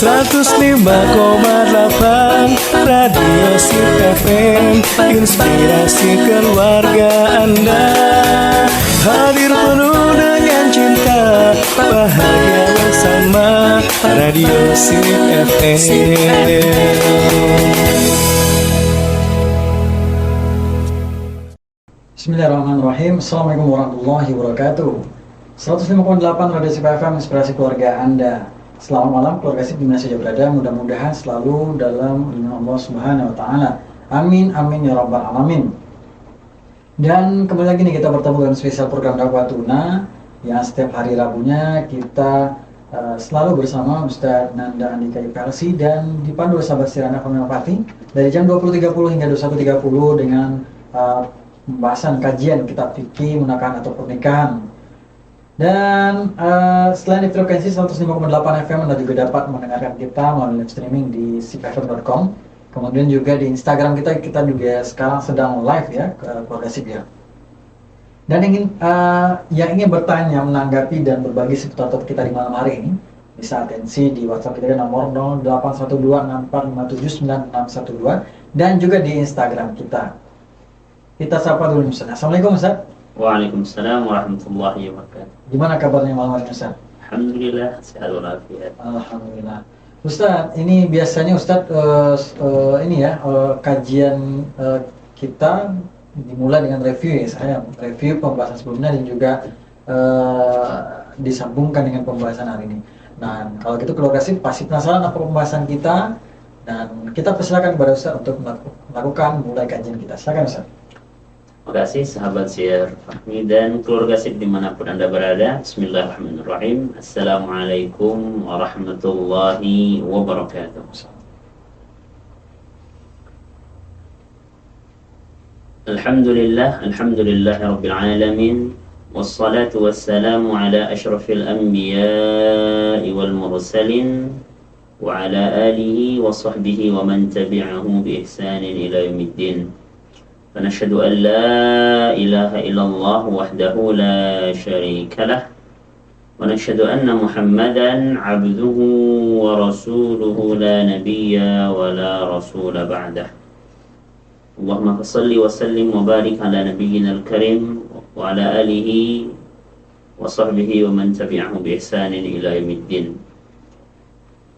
105,8 Radio Sip FM, inspirasi keluarga Anda. Hadir penuh dengan cinta, bahagia bersama Radio Sip FM. Bismillahirrahmanirrahim. Assalamualaikum warahmatullahi wabarakatuh. 105,8 Radio Sip FM, inspirasi keluarga Anda. Selamat malam keluarga Sip dimana saja berada. Mudah-mudahan selalu dalam lindungan Allah Subhanahu wa Ta'ala. Amin amin ya rabbal alamin. Dan kembali lagi nih kita bertemu dalam spesial program dakwah tuna yang setiap hari Rabunya kita selalu bersama Ustaz Nanda Andika IPLC dan dipandu sahabat Sirana Homeopati dari jam 20.30 hingga 21.30 dengan pembahasan kajian kitab fikih munakahan atau pernikahan. Dan selain di frekuensi 105,8 FM, Anda juga dapat mendengarkan kita melalui live streaming di sipfm.com. Kemudian juga di Instagram kita juga sekarang sedang live ya, keluarga Sip ya. Dan yang ingin bertanya, menanggapi dan berbagi seputar topik kita di malam hari ini, bisa atensi di WhatsApp kita di nomor 081264579612 dan juga di Instagram kita. Kita sapa dulu Ustaz. Assalamualaikum Ustaz. Waalaikumsalam warahmatullahi wabarakatuh. Gimana kabarnya malam hari Ustaz? Alhamdulillah sehat walafiat. Alhamdulillah. Ustaz, ini biasanya Ustaz kajian kita dimulai dengan review ya, saya review pembahasan sebelumnya dan juga disambungkan dengan pembahasan hari ini. Nah, kalau gitu keluarga Sip pasti penasaran apa pembahasan kita dan kita persilakan kepada Ustaz untuk melakukan mulai kajian kita. Silakan Ustaz. Terima kasih sahabat Syiar Fahmi dan keluarga Sip dimanapun Anda berada. Bismillahirrahmanirrahim. Assalamualaikum warahmatullahi wabarakatuh. Alhamdulillah Rabbil Alamin. Wassalatu wassalamu ala ashrafil anbiya'i wal mursalin wa ala alihi wa sahbihi wa man tabi'ahu bi ihsanin ila yaumiddin. فنشهد أن لا إله إلا الله وحده لا شريك له ونشهد أن محمدا عبده ورسوله لا نبي ولا رسول بعده اللهم صل وسلم وبارك على نبينا الكريم وعلى آله وصحبه ومن تبعه بإحسان إلى يوم الدين.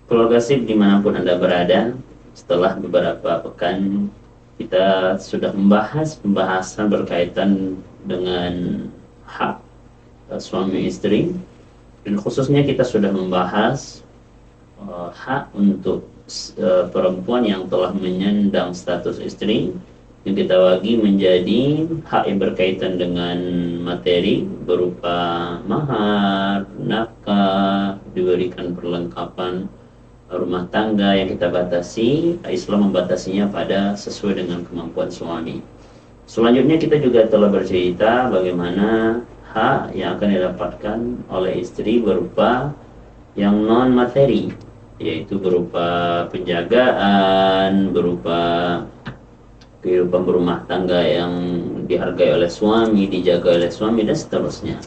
Keluarga Sip dimanapun Anda berada, setelah beberapa pekan kita sudah membahas pembahasan berkaitan dengan hak suami istri dan khususnya kita sudah membahas hak untuk perempuan yang telah menyandang status istri yang kita bagi menjadi hak yang berkaitan dengan materi berupa mahar, nafkah, diberikan perlengkapan rumah tangga yang kita batasi. Islam membatasinya pada sesuai dengan kemampuan suami. Selanjutnya kita juga telah bercerita bagaimana hak yang akan didapatkan oleh istri berupa yang non materi, yaitu berupa penjagaan, berupa kehidupan berumah tangga yang dihargai oleh suami, dijaga oleh suami dan seterusnya.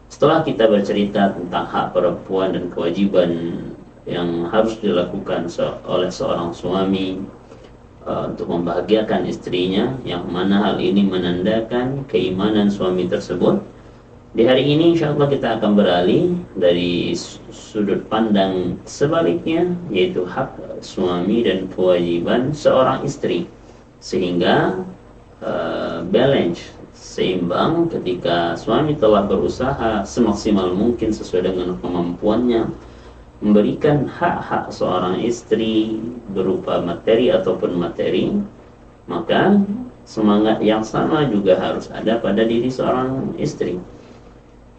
Setelah kita bercerita tentang hak perempuan dan kewajiban yang harus dilakukan oleh seorang suami untuk membahagiakan istrinya, yang mana hal ini menandakan keimanan suami tersebut. Di hari ini insya Allah kita akan beralih dari sudut pandang sebaliknya, yaitu hak suami dan kewajiban seorang istri, sehingga balance, seimbang ketika suami telah berusaha semaksimal mungkin sesuai dengan kemampuannya memberikan hak-hak seorang istri berupa materi ataupun materi, maka semangat yang sama juga harus ada pada diri seorang istri.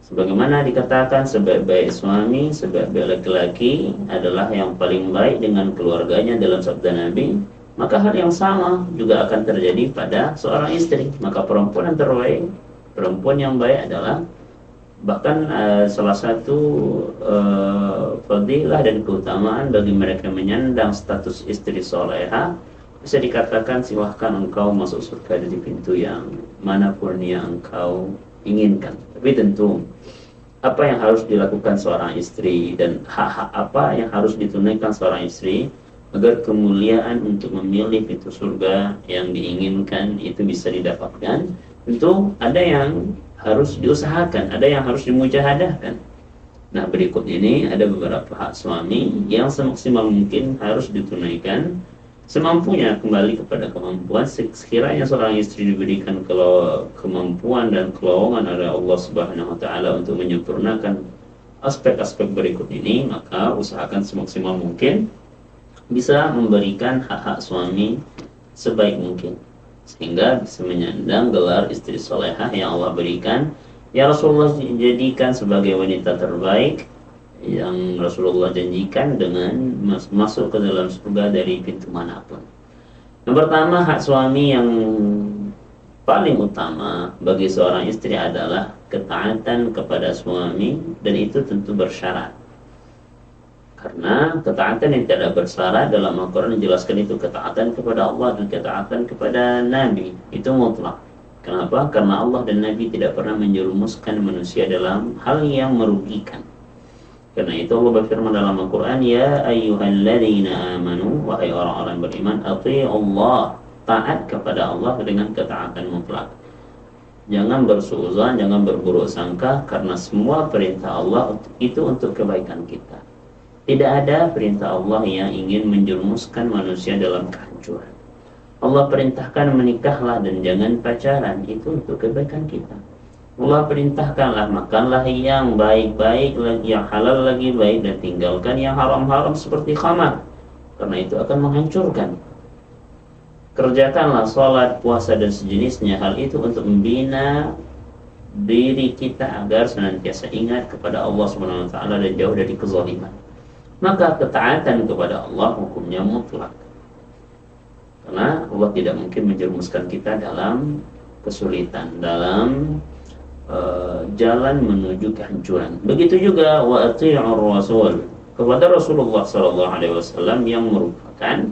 Sebagaimana dikatakan sebaik-baik suami, sebaik-baik laki-laki adalah yang paling baik dengan keluarganya dalam sabda Nabi, maka hal yang sama juga akan terjadi pada seorang istri. Maka perempuan yang terbaik, perempuan yang baik adalah bahkan salah satu fadilah dan keutamaan bagi mereka menyandang status istri soleha, bisa dikatakan silahkan engkau masuk surga dari pintu yang manapun yang engkau inginkan. Tapi tentu apa yang harus dilakukan seorang istri dan hak-hak apa yang harus ditunaikan seorang istri agar kemuliaan untuk memilih pintu surga yang diinginkan itu bisa didapatkan. Tentu ada yang harus diusahakan, ada yang harus dimujahadahkan. Nah, berikut ini ada beberapa hak suami yang semaksimal mungkin harus ditunaikan semampunya, kembali kepada kemampuan. Sekiranya seorang istri diberikan kemampuan dan kelowongan oleh Allah Subhanahu wa taala untuk menyempurnakan aspek-aspek berikut ini, maka usahakan semaksimal mungkin bisa memberikan hak-hak suami sebaik mungkin sehingga bisa menyandang gelar istri solehah yang Allah berikan, yang Rasulullah jadikan sebagai wanita terbaik yang Rasulullah janjikan dengan masuk ke dalam surga dari pintu manapun. Yang pertama, hak suami yang paling utama bagi seorang istri adalah ketaatan kepada suami, dan itu tentu bersyarat. Karena ketaatan yang tidak bersyarat dalam Al-Quran menjelaskan itu ketaatan kepada Allah dan ketaatan kepada Nabi itu mutlak. Kenapa? Karena Allah dan Nabi tidak pernah menjerumuskan manusia dalam hal yang merugikan. Karena itu Allah berfirman dalam Al-Quran, ya ayyuhalladzina amanu, wahai orang-orang beriman, Allah, taat kepada Allah dengan ketaatan mutlak. Jangan bersuuzon, jangan berburuk sangka, karena semua perintah Allah itu untuk kebaikan kita. Tidak ada perintah Allah yang ingin menjerumuskan manusia dalam kehancuran. Allah perintahkan menikahlah dan jangan pacaran, itu untuk kebaikan kita. Allah perintahkanlah makanlah yang baik-baik lagi, yang halal lagi baik, dan tinggalkan yang haram-haram seperti khamar, karena itu akan menghancurkan. Kerjakanlah sholat, puasa dan sejenisnya, hal itu untuk membina diri kita agar senantiasa ingat kepada Allah Subhanahu wa taala dan jauh dari kezaliman. Maka ketaatan kepada Allah hukumnya mutlak, karena Allah tidak mungkin menjerumuskan kita dalam kesulitan, dalam jalan menuju kehancuran. Begitu juga wa ati'ur rasul, kepada Rasulullah SAW yang merupakan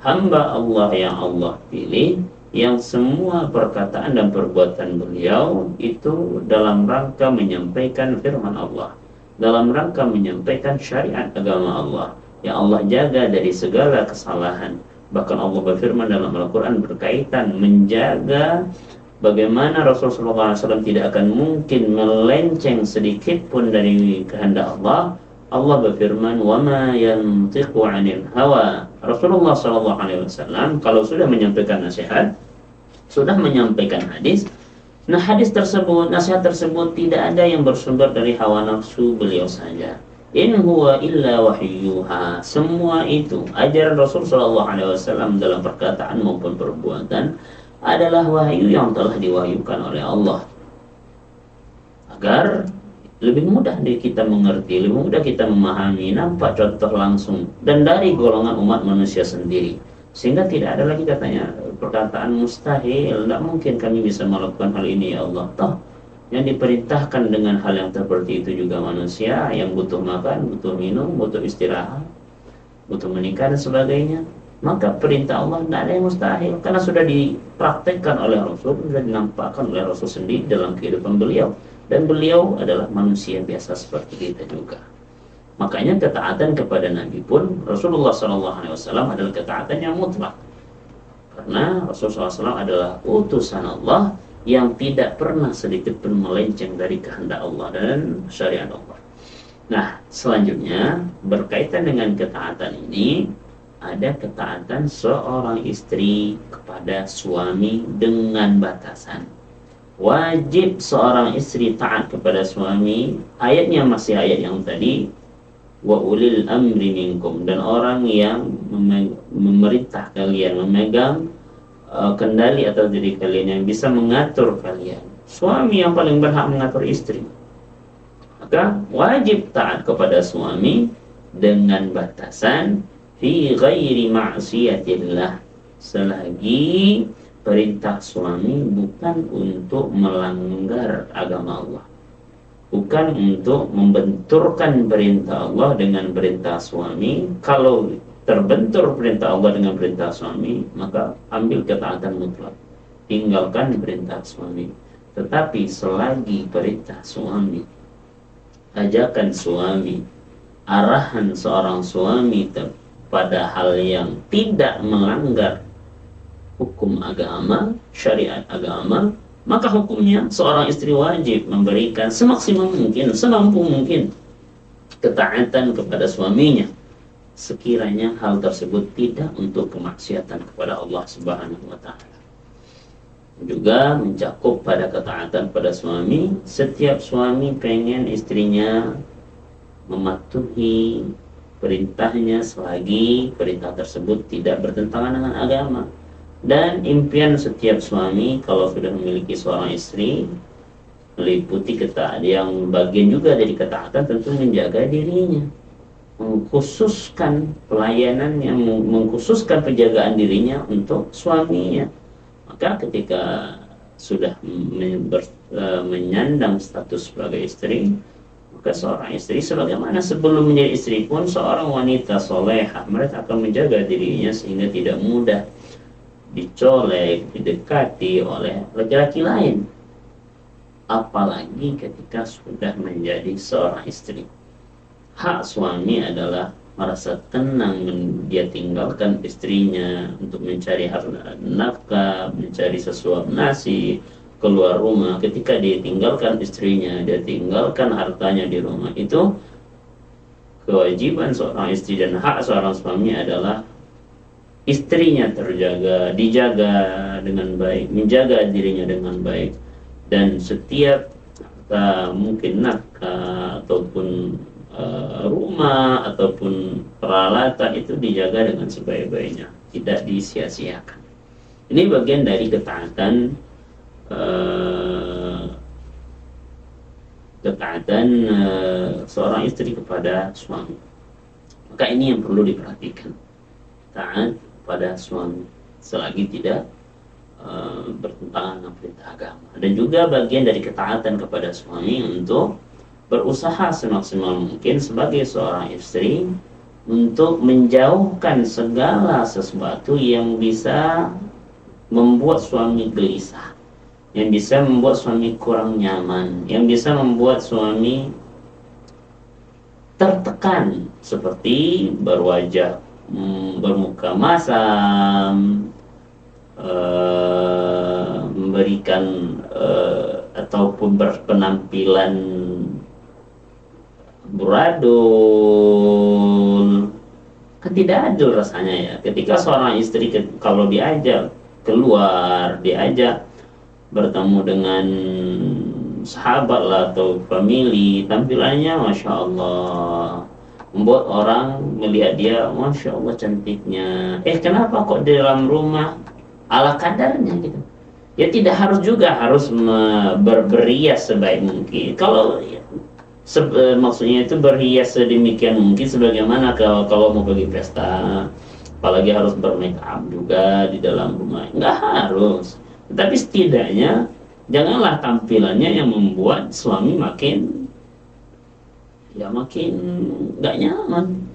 hamba Allah yang Allah pilih, yang semua perkataan dan perbuatan beliau itu dalam rangka menyampaikan firman Allah, dalam rangka menyampaikan syariat agama Allah yang Allah jaga dari segala kesalahan. Bahkan Allah berfirman dalam Al-Quran berkaitan menjaga bagaimana Rasulullah SAW tidak akan mungkin melenceng sedikit pun dari kehendak Allah. Allah berfirman, وَمَا يَنْطِقُ عَنِ الْهَوَى. Rasulullah SAW kalau sudah menyampaikan nasihat, sudah menyampaikan hadis, nah hadis tersebut, nasihat tersebut tidak ada yang bersumber dari hawa nafsu beliau saja. In huwa illa wahyuha. Semua itu ajaran Rasul SAW dalam perkataan maupun perbuatan adalah wahyu yang telah diwahyukan oleh Allah, agar lebih mudah dari kita mengerti, lebih mudah kita memahami, nampak contoh langsung dan dari golongan umat manusia sendiri, sehingga tidak ada lagi katanya perkataan mustahil, tidak mungkin kami bisa melakukan hal ini ya Allah. Toh yang diperintahkan dengan hal yang seperti itu juga manusia yang butuh makan, butuh minum, butuh istirahat, butuh menikah dan sebagainya. Maka perintah Allah tidak ada yang mustahil, karena sudah dipraktekkan oleh Rasul, sudah dinampakkan oleh Rasul sendiri dalam kehidupan beliau, dan beliau adalah manusia biasa seperti kita juga. Makanya ketaatan kepada Nabi pun Rasulullah SAW adalah ketaatan yang mutlak, karena Rasulullah SAW adalah utusan Allah yang tidak pernah sedikit pun melenceng dari kehendak Allah dan syariat Allah. Nah, selanjutnya berkaitan dengan ketaatan ini, ada ketaatan seorang istri kepada suami dengan batasan. Wajib seorang istri taat kepada suami, ayatnya masih ayat yang tadi, wa ulil amri minkum, dan orang yang memerintah kalian, memegang kendali atas diri kalian, yang bisa mengatur kalian. Suami yang paling berhak mengatur istri, maka wajib taat kepada suami dengan batasan fi ghairi ma'siyatillah, selagi perintah suami bukan untuk melanggar agama Allah, bukan untuk membenturkan perintah Allah dengan perintah suami. Kalau terbentur perintah Allah dengan perintah suami, maka ambil ketaatan mutlak, tinggalkan perintah suami. Tetapi selagi perintah suami ajakan suami, arahan seorang suami pada hal yang tidak melanggar hukum agama, syariat agama, maka hukumnya seorang istri wajib memberikan semaksimal mungkin, semampu mungkin ketaatan kepada suaminya, sekiranya hal tersebut tidak untuk kemaksiatan kepada Allah Subhanahu wa taala. Juga mencakup pada ketaatan pada suami, setiap suami pengen istrinya mematuhi perintahnya selagi perintah tersebut tidak bertentangan dengan agama. Dan impian setiap suami kalau sudah memiliki seorang istri meliputi ketaatan, yang bagian juga dari ketaatan tentu menjaga dirinya, mengkhususkan pelayanannya, mengkhususkan penjagaan dirinya untuk suaminya. Maka ketika sudah menyandang status sebagai istri, maka seorang istri sebagaimana sebelum menjadi istri pun seorang wanita solehah, mereka akan menjaga dirinya sehingga tidak mudah dicolek, didekati oleh laki-laki lain. Apalagi ketika sudah menjadi seorang istri. Hak suami adalah merasa tenang dia tinggalkan istrinya untuk mencari nafkah, mencari sesuap nasi, keluar rumah. Ketika dia tinggalkan istrinya, dia tinggalkan hartanya di rumah, itu kewajiban seorang istri dan hak seorang suami adalah istrinya terjaga, dijaga dengan baik, menjaga dirinya dengan baik, dan setiap mungkin nafkah ataupun rumah ataupun peralatan itu dijaga dengan sebaik-baiknya, tidak disia-siakan. Ini bagian dari ketaatan seorang istri kepada suami. Maka ini yang perlu diperhatikan, taat pada suami selagi tidak bertentangan dengan perintah agama. Dan juga bagian dari ketaatan kepada suami untuk berusaha semaksimal mungkin sebagai seorang istri untuk menjauhkan segala sesuatu yang bisa membuat suami gelisah, yang bisa membuat suami kurang nyaman, yang bisa membuat suami tertekan, seperti berwajah bermuka masam, memberikan ataupun berpenampilan buradul. Kan tidak adil rasanya ya ketika seorang istri kalau diajak keluar, diajak bertemu dengan sahabat lah atau family, tampilannya Masya Allah, membuat orang melihat dia Masya Allah cantiknya. Kenapa kok di dalam rumah ala kadarnya gitu. Ya tidak harus juga harus berhias sebaik mungkin. Kalau maksudnya itu berhias sedemikian mungkin sebagaimana kalau mau pergi pesta, apalagi harus bermake up juga di dalam rumah, nggak harus. Tetapi setidaknya janganlah tampilannya yang membuat suami makin nggak nyaman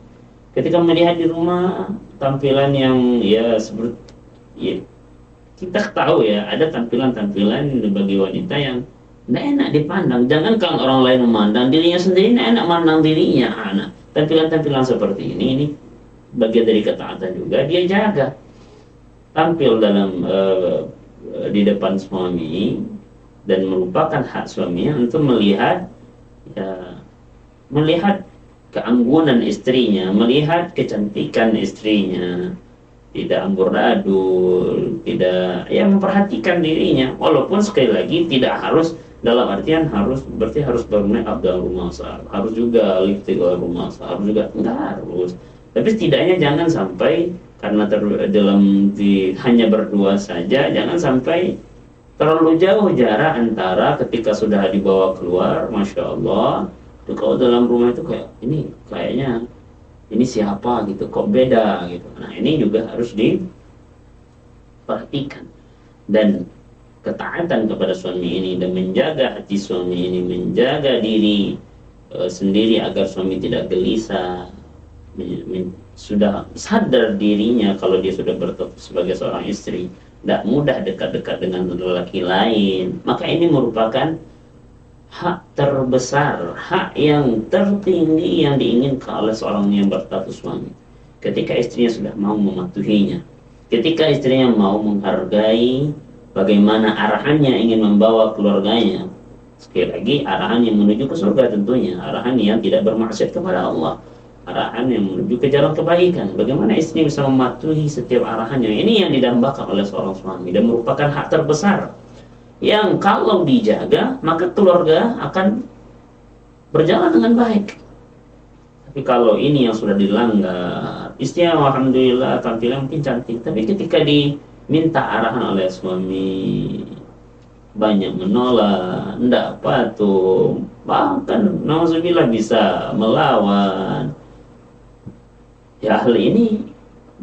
ketika melihat di rumah tampilan yang seperti kita tahu ya, ada tampilan-tampilan bagi wanita yang nggak enak dipandang. Jangankan orang lain memandang, dirinya sendiri nggak enak memandang dirinya. Tampilan-tampilan seperti ini bagian dari ketaatan juga. Dia jaga tampil dalam di depan suami dan merupakan hak suaminya untuk melihat keanggunan istrinya, melihat kecantikan istrinya, tidak amburadul, tidak memperhatikan dirinya. Walaupun sekali lagi tidak harus dalam artian berarti harus bermake up dalam rumah, harus juga lipstick dalam rumah, harus juga enggak harus. Tapi setidaknya jangan sampai karena hanya berdua saja, jangan sampai terlalu jauh jarak antara ketika sudah dibawa keluar, Masya Allah, itu kalau dalam rumah itu kayaknya ini siapa gitu, kok beda gitu. Nah ini juga harus diperhatikan. Dan ketaatan kepada suami ini dan menjaga hati suami ini, menjaga diri sendiri agar suami tidak gelisah, sudah sadar dirinya kalau dia sudah bertemu sebagai seorang istri, tidak mudah dekat-dekat dengan lelaki lain. Maka ini merupakan hak terbesar, hak yang tertinggi yang diinginkan oleh seorang yang berstatus suami. Ketika istrinya sudah mau mematuhinya, ketika istrinya mau menghargai bagaimana arahannya ingin membawa keluarganya, sekali lagi arahan yang menuju ke surga tentunya, arahan yang tidak bermaksiat kepada Allah, arahan yang menuju ke jalan kebaikan. Bagaimana istri bisa mematuhi setiap arahannya, ini yang didambakan oleh seorang suami dan merupakan hak terbesar yang kalau dijaga maka keluarga akan berjalan dengan baik. Tapi kalau ini yang sudah dilanggar, istrinya alhamdulillah tampilan mungkin cantik, tapi ketika diminta arahan oleh suami banyak menolak, tidak patuh, bahkan nauzubillah bisa melawan. Ya, hal ini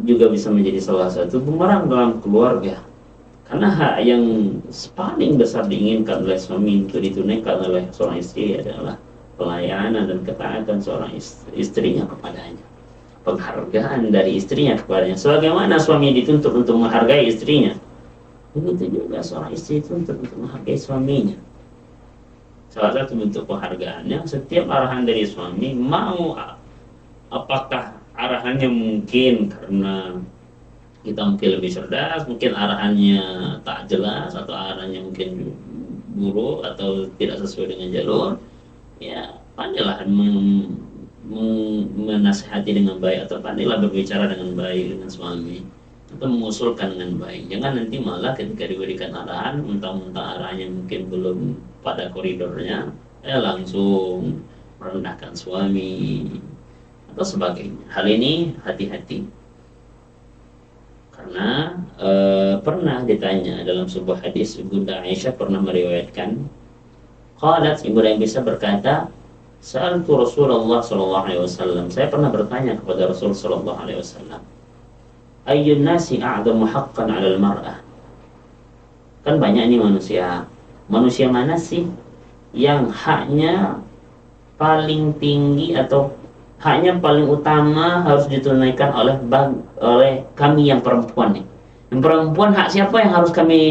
juga bisa menjadi salah satu bumerang dalam keluarga. Karena hak yang paling besar diinginkan oleh suami untuk ditunaikan oleh seorang istri adalah pelayanan dan ketaatan seorang istrinya kepadanya. Penghargaan dari istrinya kepadanya. Sebagaimana suami dituntut untuk menghargai istrinya, begitu juga seorang istri dituntut untuk menghargai suaminya. Salah satu bentuk penghargaannya, setiap arahan dari suami, mau apakah arahannya mungkin karena kita mungkin lebih cerdas, mungkin arahannya tak jelas, atau arahannya mungkin buruk atau tidak sesuai dengan jalur, ya pandailah menasihati dengan baik, atau pandailah berbicara dengan baik dengan suami, atau mengusulkan dengan baik. Jangan nanti malah ketika diberikan arahan, mentang-mentang arahannya mungkin belum pada koridornya, langsung merendahkan suami atau sebagainya. Hal ini hati-hati. Karena pernah ditanya dalam sebuah hadis, Bunda Aisyah pernah meriwayatkan, qalat, Ibu Aisyah berkata, sa'altu Rasulullah sallallahu alaihi wasallam, saya pernah bertanya kepada Rasul sallallahu alaihi wasallam, ayyun nasi a'dhamu haqqan 'alal mar'ah. Kan banyak nih manusia. Manusia mana sih yang haknya paling tinggi atau haknya paling utama harus ditunaikan oleh kami yang perempuan nih. Yang perempuan, hak siapa yang harus kami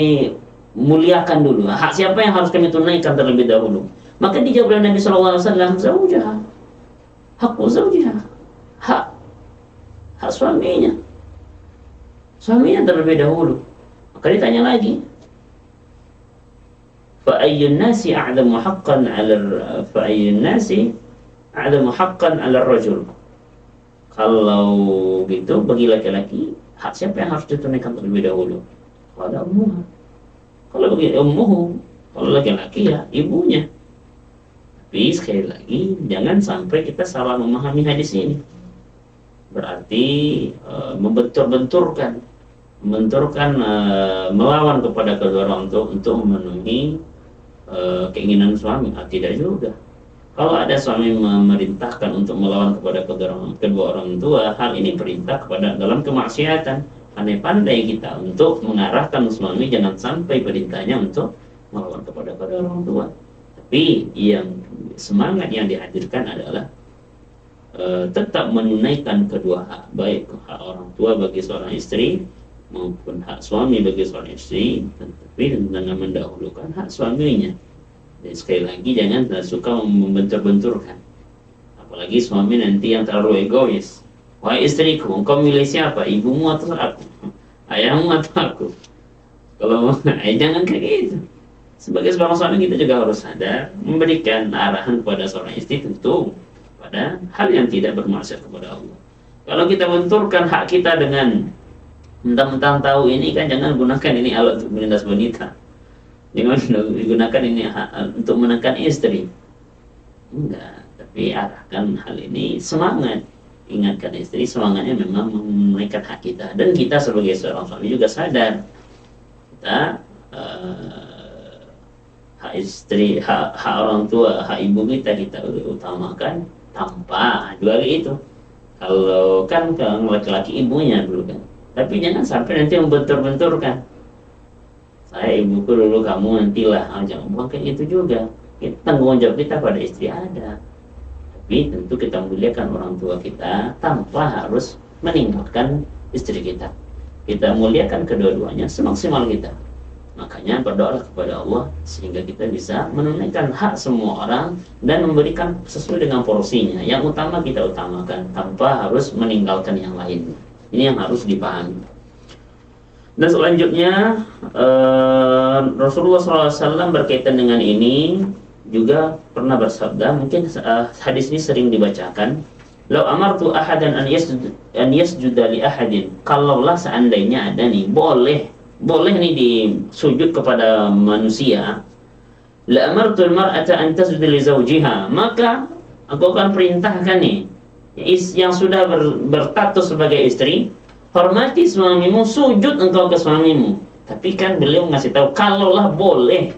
muliakan dulu? Hak siapa yang harus kami tunaikan terlebih dahulu? Maka dijawab oleh Nabi sallallahu alaihi wasallam, zaujaha. Hakku zaujaha. Hak suaminya. Suaminya terlebih dahulu. Maka ditanya lagi, fa ayyun nasi a'damu haqqan 'ala rajul. Kalau gitu bagi laki-laki, hak siapa yang harus ditunaikan terlebih dahulu? Kalau ummuha. Kalau bagi ummuhu, kalau laki-laki ya ibunya. Tapi sekali lagi jangan sampai kita salah memahami hadis ini. Berarti membenturkan melawan kepada kedua orang tua untuk memenuhi keinginan suami. Tidak juga. Kalau ada suami memerintahkan untuk melawan kepada kedua orang tua, hal ini perintah kepada dalam kemaksiatan. Pandai-pandai kita untuk mengarahkan suami jangan sampai perintahnya untuk melawan kepada kedua orang tua. Tapi yang semangat yang dihadirkan adalah tetap menunaikan kedua hak, baik hak orang tua bagi seorang istri maupun hak suami bagi seorang istri, tetapi dengan mendahulukan hak suaminya. Dan sekali lagi jangan suka membentur-benturkan. Apalagi suami nanti yang terlalu egois. Wahai istriku, engkau milih siapa? Ibumu atau aku? Ayahmu atau aku? Kalau jangan kayak gitu. Sebagai seorang suami kita juga harus sadar memberikan arahan kepada seorang istri tentu pada hal yang tidak bermaksud kepada Allah. Kalau kita benturkan hak kita dengan mentang-mentang tahu ini, kan jangan gunakan ini alat untuk menindas wanita. Jangan digunakan ini untuk menekan istri. Enggak, tapi arahkan hal ini semangat. Ingatkan istri, semangatnya memang menunaikan hak kita. Dan kita sebagai seorang suami juga sadar kita hak istri, hak orang tua, hak ibu kita utamakan tanpa juga itu. Kalau kan laki-laki ibunya dulu kan. Tapi jangan sampai nanti membentur-benturkan. Saya ibuku dulu, kamu nantilah. Jangan bukan kayak gitu juga. Tanggung jawab kita pada istri ada. Tapi tentu kita muliakan orang tua kita tanpa harus meninggalkan istri kita. Kita muliakan kedua-duanya semaksimal kita. Makanya berdoalah kepada Allah sehingga kita bisa menunaikan hak semua orang dan memberikan sesuai dengan porsinya. Yang utama kita utamakan tanpa harus meninggalkan yang lain. Ini yang harus dipahami. Dan selanjutnya Rasulullah SAW berkaitan dengan ini juga pernah bersabda, mungkin hadis ini sering dibacakan. Lau amartu ahadan an yasjuda li ahadin. Kalaulah seandainya ada nih, boleh nih disujud kepada manusia, la amartul mar'ata an tasjuda li zawjiha, maka aku akan perintahkan nih yang sudah berstatus sebagai istri, hormati suamimu, sujud engkau ke suamimu. Tapi kan beliau ngasih tahu kalaulah boleh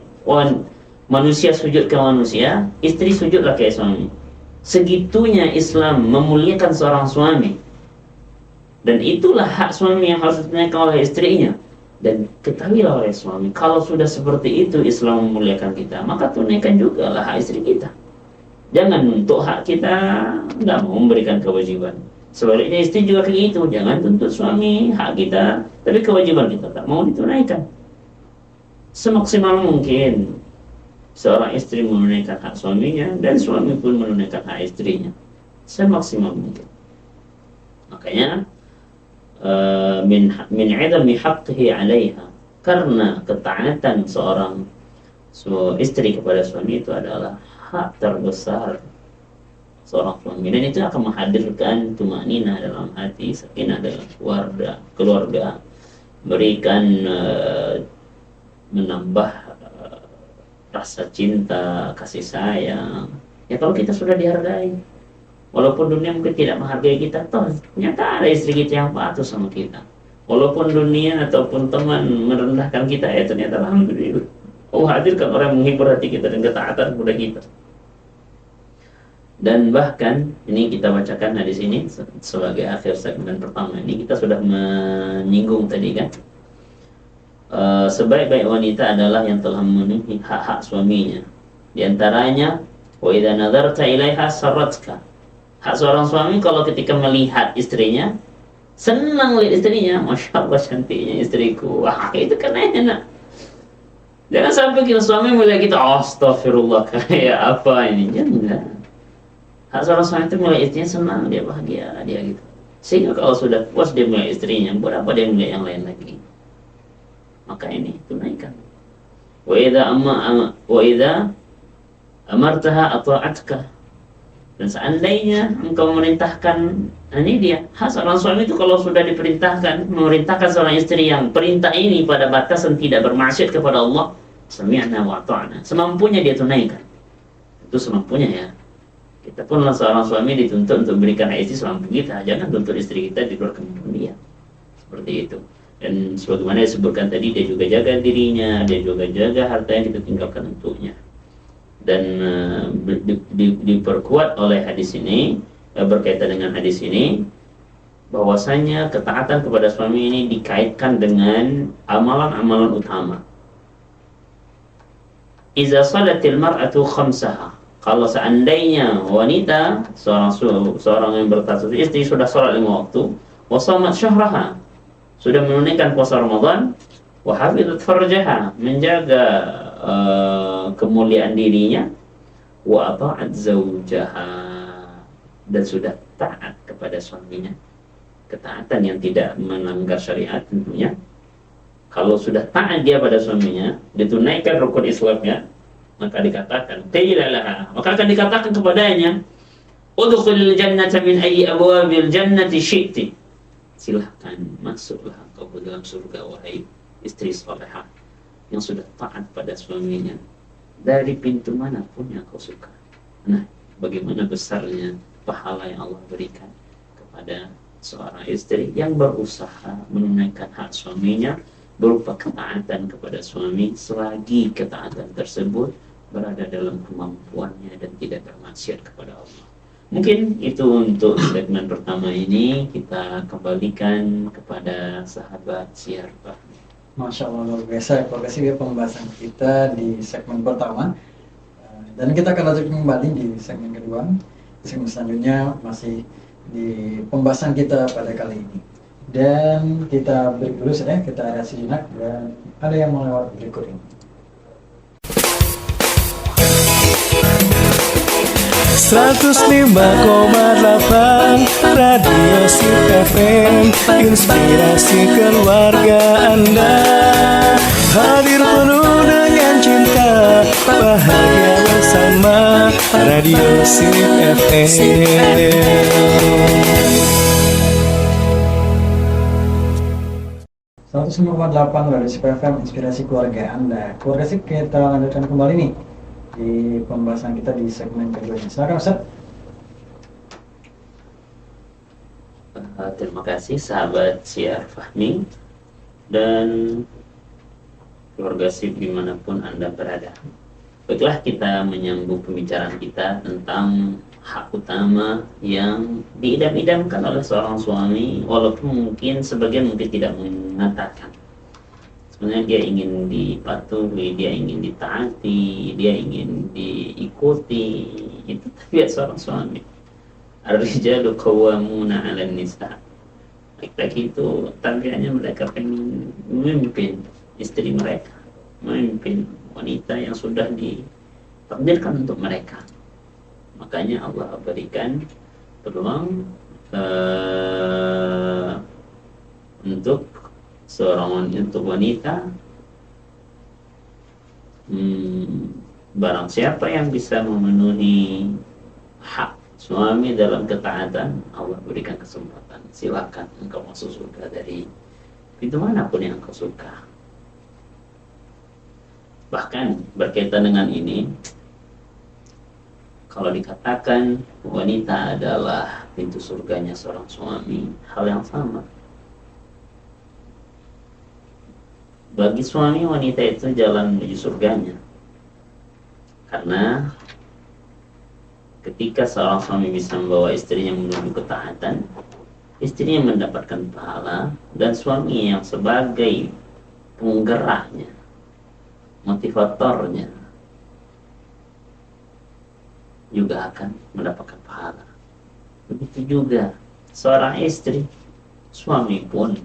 manusia sujud ke manusia, istri sujudlah ke suami. Segitunya Islam memuliakan seorang suami, dan itulah hak suami yang harus ditunaikan oleh istrinya. Dan ketahuilah oleh suami, kalau sudah seperti itu Islam memuliakan kita, maka tunaikan juga lah hak istri kita. Jangan untuk hak kita nggak mau memberikan kewajiban. Sebaliknya istri juga kayak gitu, jangan tuntut suami hak kita, tapi kewajiban kita tak mau ditunaikan. Semaksimal mungkin seorang istri menunaikan hak suaminya, dan suami pun menunaikan hak istrinya semaksimal mungkin. Makanya min 'idami haqqihi 'alaiha, karena ketaatan seorang istri kepada suami itu adalah hak terbesar seorang suami, dan itu akan menghadirkan tumanina dalam hati, sakinah dalam keluarga, berikan menambah rasa cinta, kasih sayang. Ya kalau kita sudah dihargai, walaupun dunia mungkin tidak menghargai kita, toh ternyata ada istri kita yang patuh sama kita. Walaupun dunia ataupun teman merendahkan kita, ya ternyata alhamdulillah Allah hadirkan orang yang menghibur hati kita dan ketaatan kepada kita. Dan bahkan ini kita bacakan hadis ini sebagai akhir segmen pertama ini, kita sudah menyinggung tadi kan, sebaik-baik wanita adalah yang telah memenuhi hak-hak suaminya. Di antaranya, wa idza nadarta ilaiha sarratka. Hak seorang suami kalau ketika melihat istrinya, senang lihat istrinya, masya Allah cantiknya istriku, wah itu kan enak. Jangan sampai kita suami melihat kita, astagfirullah, kayak apa ini, jangan. Hak seorang suami itu melihat istrinya senang, dia bahagia, dia gitu. Sehingga kalau sudah puas dia melihat istrinya, buat apa dia melihat yang lain lagi? Maka ini tunaikan. Wa idza amartaha ata'atka. Dan seandainya engkau memerintahkan, ini dia hak seorang suami itu kalau sudah diperintahkan, memerintahkan seorang istri yang perintah ini pada batasan tidak bermaksiat kepada Allah, sami'na wa ata'na, semampunya dia tunaikan. Itu semampunya ya. Kita pun seorang suami dituntut untuk berikan hak istri semampu kita, jangan tuntut istri kita di luar kemampuan dia. Seperti itu. Dan sebagaimana disebutkan tadi, dia juga jaga dirinya, dia juga jaga harta yang kita tinggalkan untuknya. Dan diperkuat oleh hadis ini, berkaitan dengan hadis ini, bahwasanya ketaatan kepada suami ini dikaitkan dengan amalan-amalan utama. Iza salatil mar'atu khamsaha. Kalau seandainya wanita, seorang yang berstatus istri sudah sholat 5 waktu, wa shamat syahraha, sudah menunaikan puasa Ramadan, wa hafizat farjaha, menjaga kemuliaan dirinya, wa ata'at zawjaha, dan sudah taat kepada suaminya, ketaatan yang tidak melanggar syariat tentunya. Kalau sudah taat dia pada suaminya, ditunaikan rukun Islamnya, maka dikatakan qila laha, maka akan dikatakan kepadanya, udkhulil jannata min ayyi abwabil jannati syi'ti, silahkan masuklah engkau ke dalam surga wahai istri salehah yang sudah taat pada suaminya, dari pintu manapun yang kau suka. Nah, bagaimana besarnya pahala yang Allah berikan kepada seorang istri yang berusaha menunaikan hak suaminya berupa ketaatan kepada suami, selagi ketaatan tersebut berada dalam kemampuannya dan tidak bermaksiat kepada Allah. Mungkin itu untuk segmen pertama ini. Kita kembalikan kepada sahabat siar Fahmi. Masya Allah, luar biasa. Terima kasih ya pembahasan kita di segmen pertama. Dan kita akan lanjut kembali di segmen kedua. Segmen selanjutnya masih di pembahasan kita pada kali ini. Dan kita break dulu saja, kita reaksi jenak dan ada yang mau lewat berikut ini. 105,8 Radio Sip FM, inspirasi keluarga Anda. Hadir penuh dengan cinta, bahagia bersama Radio Sip FM. 105,8 Radio Sip FM, inspirasi keluarga Anda. Keluarga Sip, kita lanjutkan kembali nih di pembahasan kita di segmen kedua ini. Silakan Ustaz. Terima kasih sahabat Syiar Fahmi dan keluarga Sip dimanapun Anda berada. Baiklah, kita menyambung pembicaraan kita tentang hak utama yang diidam-idamkan oleh seorang suami, walaupun mungkin sebagian mungkin tidak mengatakan. Sebenarnya dia ingin dipatuhi, dia ingin ditaati, dia ingin diikuti. Itu tabiat seorang suami. Ar-rijalu qawwamuna 'alan nisa. Laki-laki itu tabiatnya mereka pengen memimpin istri mereka, memimpin wanita yang sudah ditakdirkan untuk mereka. Makanya Allah berikan peluang untuk untuk wanita, barang siapa yang bisa memenuhi hak suami dalam ketaatan, Allah berikan kesempatan. Silakan engkau masuk surga dari pintu manapun yang engkau suka. Bahkan berkaitan dengan ini, kalau dikatakan wanita adalah pintu surganya seorang suami, hal yang sama. Bagi suami, wanita itu jalan menuju surganya. Karena ketika seorang suami bisa membawa istrinya menuju ketaatan, istrinya mendapatkan pahala, dan suami yang sebagai penggeraknya, motivatornya, juga akan mendapatkan pahala. Begitu juga seorang istri, suami pun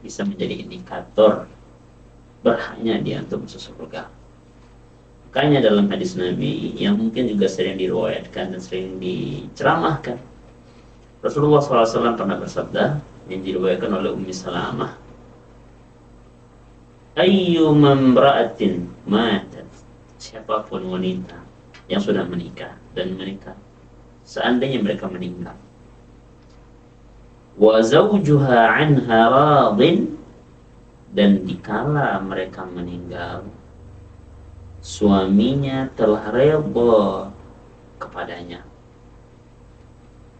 bisa menjadi indikator berhaknya dia untuk masuk surga. Makanya dalam hadis Nabi yang mungkin juga sering diriwayatkan dan sering diceramahkan, Rasulullah SAW pernah bersabda yang diriwayatkan oleh Ummi Salamah, ayyuma imra'atin matat, siapapun wanita yang sudah menikah dan menikah, seandainya mereka meninggal, wa zawjuha anha radin, dan dikala mereka meninggal, suaminya telah redha kepadanya.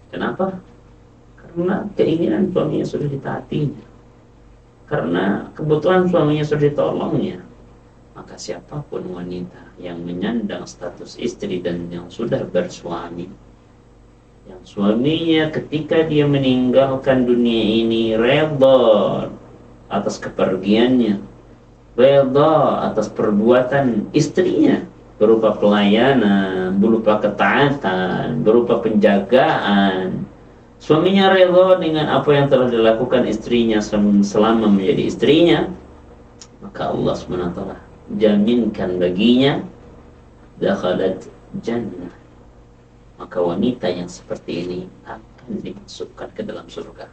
Kenapa? Karena keinginan suaminya sudah ditaatinya, karena kebutuhan suaminya sudah ditolongnya. Maka siapapun wanita yang menyandang status istri dan yang sudah bersuami, yang suaminya ketika dia meninggalkan dunia ini redha atas kepergiannya, redha atas perbuatan istrinya berupa pelayanan, berupa ketaatan, berupa penjagaan, suaminya redha dengan apa yang telah dilakukan istrinya selama menjadi istrinya, maka Allah SWT jaminkan baginya dakhalat jannah, maka wanita yang seperti ini akan dimasukkan ke dalam surga.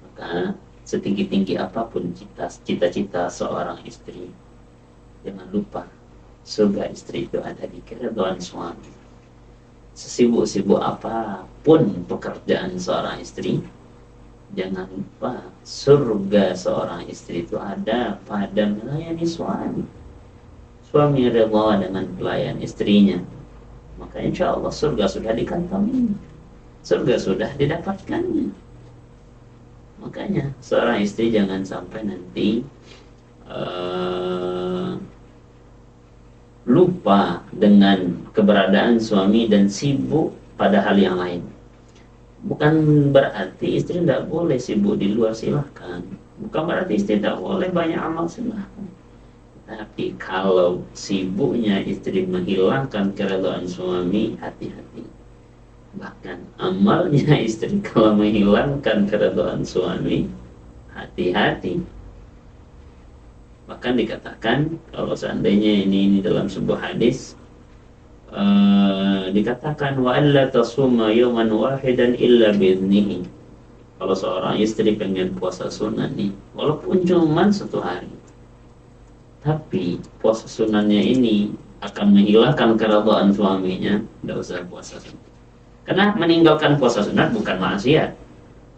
Maka setinggi-tinggi apapun cita-cita seorang istri, jangan lupa surga istri itu ada di keridhaan suami. Sesibuk-sibuk apapun pekerjaan seorang istri, jangan lupa surga seorang istri itu ada pada melayani suami. Suami redha dengan pelayan istrinya, maka insya Allah surga sudah dikantongi, surga sudah didapatkannya. Makanya seorang istri jangan sampai nanti lupa dengan keberadaan suami dan sibuk pada hal yang lain. Bukan berarti istri tidak boleh sibuk di luar, silahkan. Bukan berarti istri tidak boleh banyak amal, silahkan. Tapi kalau sibuknya istri menghilangkan keridhaan suami, hati-hati. Bahkan amalnya istri kalau menghilangkan keridhaan suami, hati-hati. Bahkan dikatakan kalau seandainya ini dalam sebuah hadis, dikatakan wa alla tasuma yawman wahidan illa bi'idnihi. Kalau seorang istri pengen puasa sunnah nih, walaupun cuma satu hari, tapi puasa sunnahnya ini akan menghilangkan keridhaan suaminya, tidak usah puasa sunnah. Karena meninggalkan puasa sunat bukan maksiat.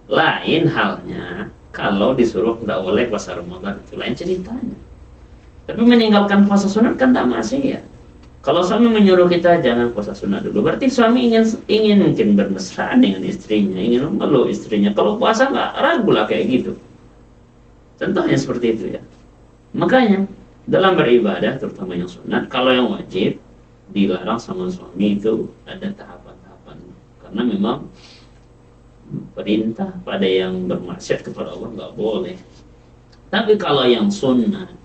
Lain halnya kalau disuruh tidak boleh puasa Ramadan, itu lain ceritanya. Tapi meninggalkan puasa sunat kan tak maksiat. Kalau suami menyuruh kita jangan puasa sunat dulu, berarti suami ingin mungkin bermesraan dengan istrinya, ingin memeluk istrinya. Kalau puasa nggak ragu lah kayak gitu. Contohnya seperti itu ya. Makanya dalam beribadah, terutama yang sunat, kalau yang wajib dilarang sama suami itu ada tahapan-tahapan. Karena memang perintah pada yang bermaksiat kepada Allah nggak boleh. Tapi kalau yang sunnah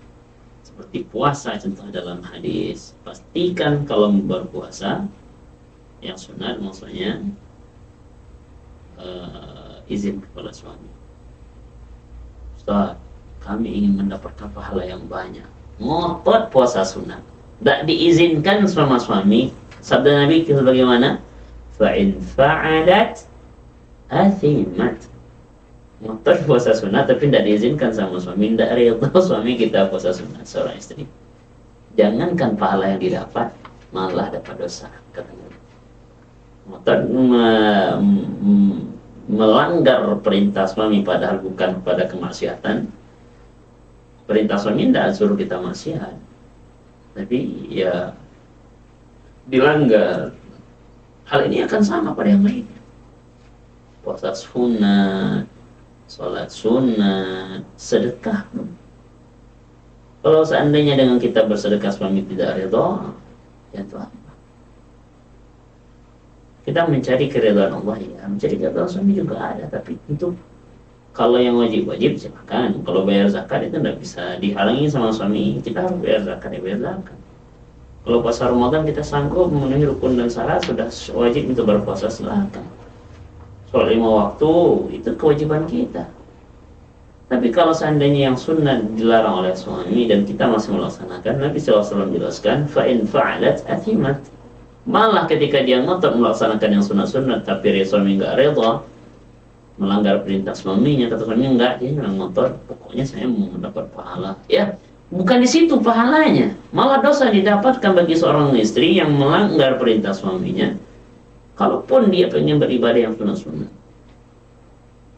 seperti puasa, contoh dalam hadis, pastikan kalau berpuasa yang sunat maksudnya izin kepada suami. Ustaz, kami ingin mendapatkan pahala yang banyak, ngotot puasa sunat, tidak diizinkan sama suami. Sabda Nabi sebagaimana, fa'in fa'alat athimat. Ngotot puasa sunat tapi tidak diizinkan sama suami, tidak ridha suami kita puasa sunat seorang istri. Jangankan pahala yang didapat, malah dapat dosa, katanya. Ngotot melanggar perintah suami padahal bukan pada kemaksiatan. Perintah suami tidak suruh kita maksiat, tapi ya dilanggar. Hal ini akan sama pada yang lain. Puasa sunat, sholat sunat, sedekah. Kalau seandainya dengan kita bersedekah suami tidak ridha, ya itu apa? Kita mencari keridhaan Allah ya, mencari keridhaan suami juga ada, tapi itu kalau yang wajib-wajib silakan. Kalau bayar zakat itu tidak bisa dihalangi sama suami, kita harus bayar zakat, ya bayar zakat. Kalau puasa Ramadan kita sanggup memenuhi rukun dan syarat, sudah wajib untuk berpuasa, silakan. Sholat 5 waktu itu kewajiban kita. Tapi kalau seandainya yang sunat dilarang oleh suami dan kita masih melaksanakan, Nabi SAW jelaskan, fa'in fa'alat athimat. Malah ketika dia ngotot melaksanakan yang sunat-sunat tapi suami enggak reda, melanggar perintah suaminya, kata suami enggak, dia memang ngotot, pokoknya saya mau mendapat pahala. Ya, bukan di situ pahalanya, malah dosa didapatkan bagi seorang istri yang melanggar perintah suaminya. Kalaupun dia pengen beribadah yang sunat-sunat,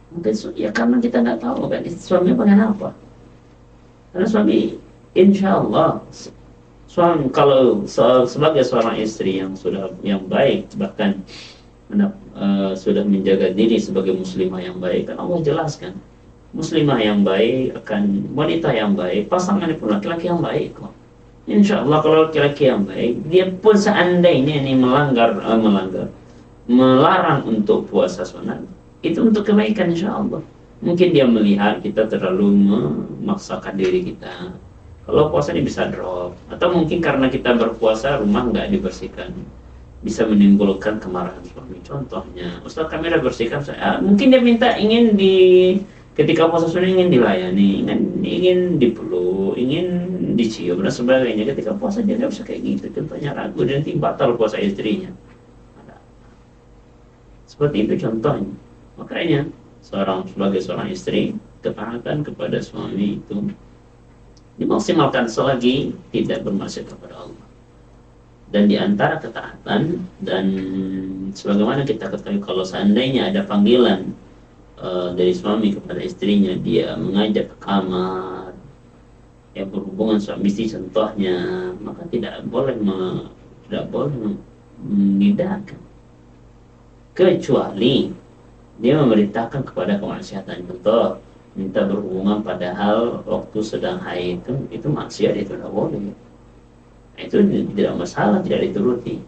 mungkin ya karena kita nggak tahu kan suami pengen apa. Karena suami, insya Allah, suami kalau sebagai seorang istri yang baik, bahkan sudah menjaga diri sebagai muslimah yang baik, kan Allah jelaskan, muslimah yang baik akan wanita yang baik, pasangannya pun laki-laki yang baik kok. Insya Allah kalau laki-laki yang baik, dia pun seandainya ini melarang untuk puasa sunat, itu untuk kebaikan insya Allah. Mungkin dia melihat kita terlalu memaksakan diri kita, kalau puasa ini bisa drop, atau mungkin karena kita berpuasa rumah nggak dibersihkan, bisa menimbulkan kemarahan suami. Contohnya, Ustaz kami udah bersihkan, mungkin dia minta ketika puasa sunat ingin dilayani, ingin dipeluk, ingin dicium dan sebagainya. Ketika puasa dia nggak bisa kayak gitu, contohnya ragu dan nanti batal puasa istrinya. Seperti itu contohnya. Makanya sebagai seorang istri, ketaatan kepada suami itu dimaksimalkan selagi tidak bermaksiat kepada Allah. Dan di antara ketaatan, dan sebagaimana kita ketahui, kalau seandainya ada panggilan dari suami kepada istrinya, dia mengajak ke kamar, yang berhubungan suami istri contohnya, maka tidak boleh menidakkan, kecuali dia memerintahkan kepada kemaksiatan. Contoh, minta berhubungan padahal waktu sedang haid, itu maksiat, itu tidak boleh. Itu tidak masalah, tidak dituruti.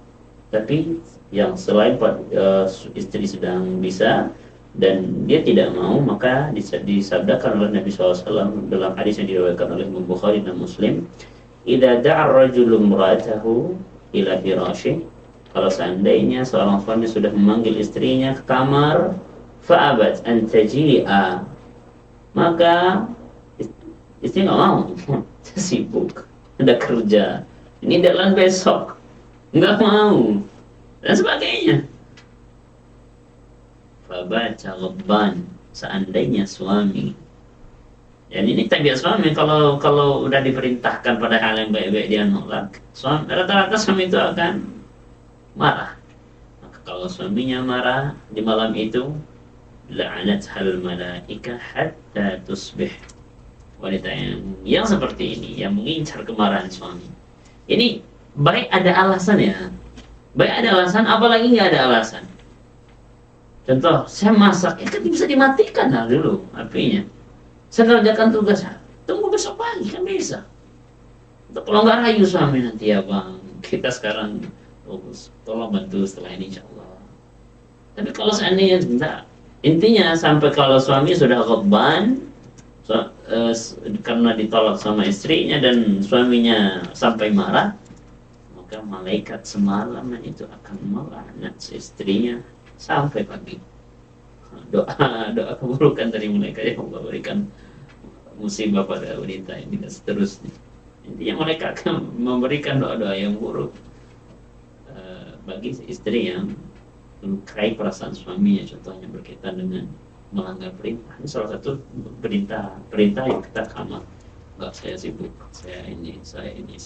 Tapi yang selain istri sedang bisa dan dia tidak mau, maka disabdakan oleh Nabi SAW dalam hadis yang diriwayatkan oleh Imam Bukhari dan Muslim, idza da'a ar-rajulu imra'atahu ila firashih Kalau seandainya seorang suami sudah memanggil istrinya ke kamar, fa'abat an taji'a, maka istri nggak mau, saya sibuk, ada kerja, ini deadline besok, nggak mau, dan sebagainya. Fabaca ghadban, seandainya suami, dan ini tabiat suami, kalau udah diperintahkan pada hal yang baik-baik dia nolak, rata-rata suami itu akan marah. Maka kalau suaminya marah di malam itu, la'anat hal malaika hatta tusbih. Wanita yang seperti ini, yang mengincar kemarahan suami, ini baik ada alasan ya, baik ada alasan, apalagi nggak ada alasan. Contoh, saya masak, ya kan bisa dimatikan lah dulu apinya. Saya kerjakan tugas, tunggu besok pagi kan bisa. Kalau nggak rayu suami nanti, ya bang, kita sekarang tolong bantu setelah ini insyaallah. Tapi kalau seandainya enggak, intinya sampai kalau suami sudah ghadban, karena ditolak sama istrinya dan suaminya sampai marah, maka malaikat semalaman itu akan melaknat istrinya sampai pagi. Doa keburukan dari malaikat yang Allah berikan musibah pada wanita ini dan seterusnya. Intinya mereka akan memberikan doa-doa yang buruk bagi istri yang melukai perasaan suaminya, contohnya berkaitan dengan melanggar perintah. Ini salah satu perintah yang kita kamar. Enggak, saya sibuk, saya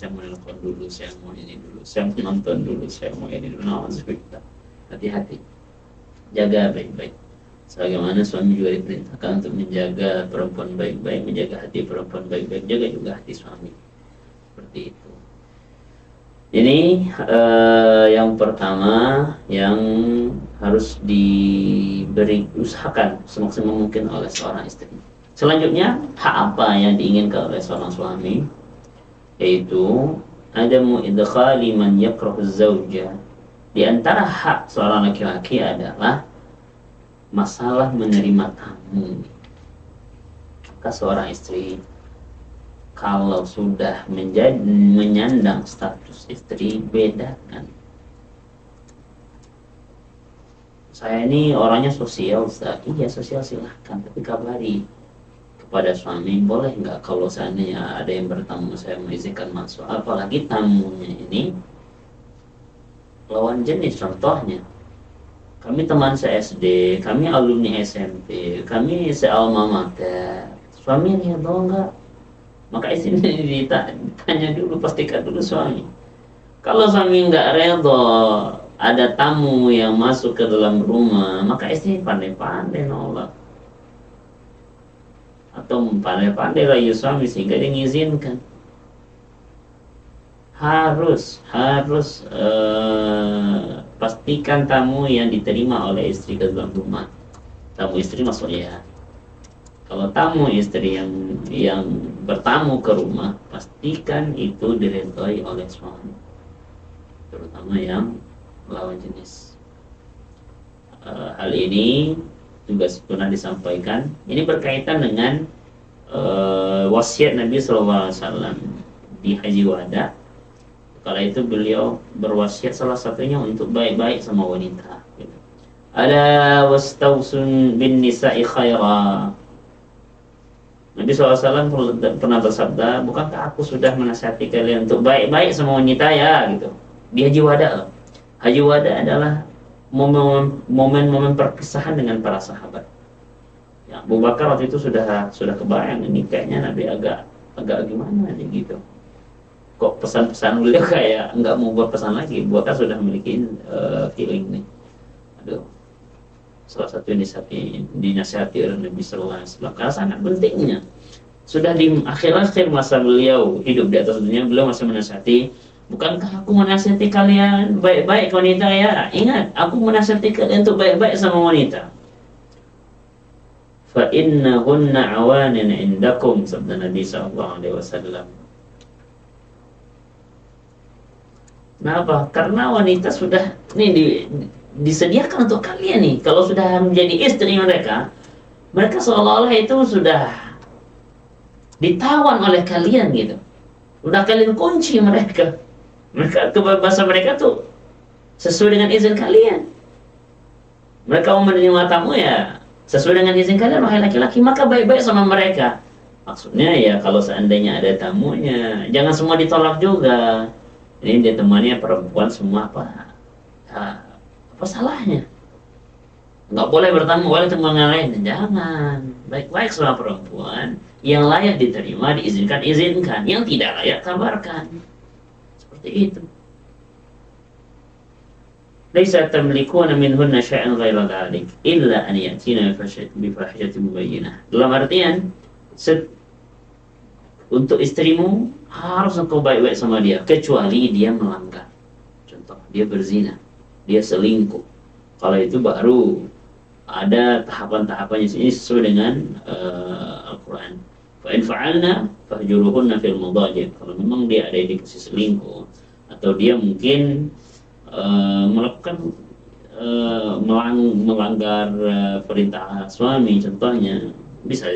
mau nelfon dulu, saya mau ini dulu, saya mau nonton dulu, saya mau ini dulu. Nah, hati-hati, jaga baik-baik. Sebagaimana suami juga diperintahkan untuk menjaga perempuan baik-baik, menjaga hati perempuan baik-baik, jaga juga hati suami. Seperti itu. Ini yang pertama yang harus diberi usahakan semaksimal mungkin oleh seorang istri. Selanjutnya, hak apa yang diinginkan oleh seorang suami? Yaitu adamu idkhali man yakrahu zawja. Di antara hak seorang laki-laki adalah masalah menerima tamu. Maka seorang istri kalau sudah menyandang status istri, bedakan. Saya ini orangnya sosial, Ustaz. Iya, sosial silahkan, tapi kabari kepada suami, boleh nggak kalau seandainya ada yang bertamu saya mengizinkan masuk, apalagi tamunya ini lawan jenis. Contohnya, kami teman se-SD, kami alumni SMP, kami se-alma mater, suami ridho nggak? Maka istri ditanya dulu, pastikan dulu suami. Kalau suami nggak redho ada tamu yang masuk ke dalam rumah, maka istri pandai-pandai nolak, atau pandai-pandai rayu suami sehingga dia mengizinkan. Harus pastikan tamu yang diterima oleh istri ke dalam rumah, tamu istri maksudnya. Kalau tamu istri yang bertamu ke rumah, pastikan itu diridhoi oleh suami, terutama yang lawan jenis. Hal ini juga pernah disampaikan. Ini berkaitan dengan wasiat Nabi SAW di Haji Wada. Kala itu beliau berwasiat salah satunya untuk baik-baik sama wanita. Ala wastausun bin nisa'i khaira. Nabi SAW pernah bersabda, bukankah aku sudah menasihati kalian untuk baik-baik sama wanita ya, gitu. Di Haji Wada. Haji Wada adalah momen-momen perpisahan dengan para sahabat. Ya, Abu Bakar waktu itu sudah kebayang, ini kayaknya Nabi agak gimana nih gitu. Kok pesan-pesan beliau kayak nggak mau buat pesan lagi. Abu Bakar sudah memiliki feeling nih. Aduh. Salah satu yang dinasihati oleh Nabi Sallallahu Alaihi Wasallam karena sangat pentingnya. Sudah di akhir-akhir masa beliau hidup di atas dunia, beliau masih menasihati, bukankah aku menasihati kalian baik-baik wanita ya? Ingat, aku menasihati kalian untuk baik-baik sama wanita. Fa innahunna awanin indakum, sabda Nabi Sallallahu Alaihi Wasallam. Kenapa? Karena wanita sudah disediakan untuk kalian nih. Kalau sudah menjadi istri mereka seolah-olah itu sudah ditawan oleh kalian gitu. Udah kalian kunci mereka. Kebebasan mereka tuh sesuai dengan izin kalian. Mereka mau menerima tamu ya sesuai dengan izin kalian, wahai laki-laki, maka baik-baik sama mereka. Maksudnya ya kalau seandainya ada tamunya, jangan semua ditolak juga. Ini dia temannya perempuan semua, apa apa salahnya? Nggak boleh bertamu, boleh teman yang lain. Jangan, baik-baik sama perempuan. Yang layak diterima, izinkan. Yang tidak layak, kabarkan. Seperti itu. Laisa tamlikuna minhunna syai'an ghaira dzalik illa an yatina bi fahishatin mubayyinah. Dalam artian untuk istrimu harus engkau baik-baik sama dia kecuali dia melanggar. Contoh, dia berzina, dia selingkuh. Kalau itu baru ada tahapan-tahapannya, ini sesuai dengan Al-Quran. Fa in fa'alna fahjuruhunna fil madaji'. Kalau memang dia ada indikasi selingkuh atau dia mungkin melakukan melanggar perintah suami, contohnya bisa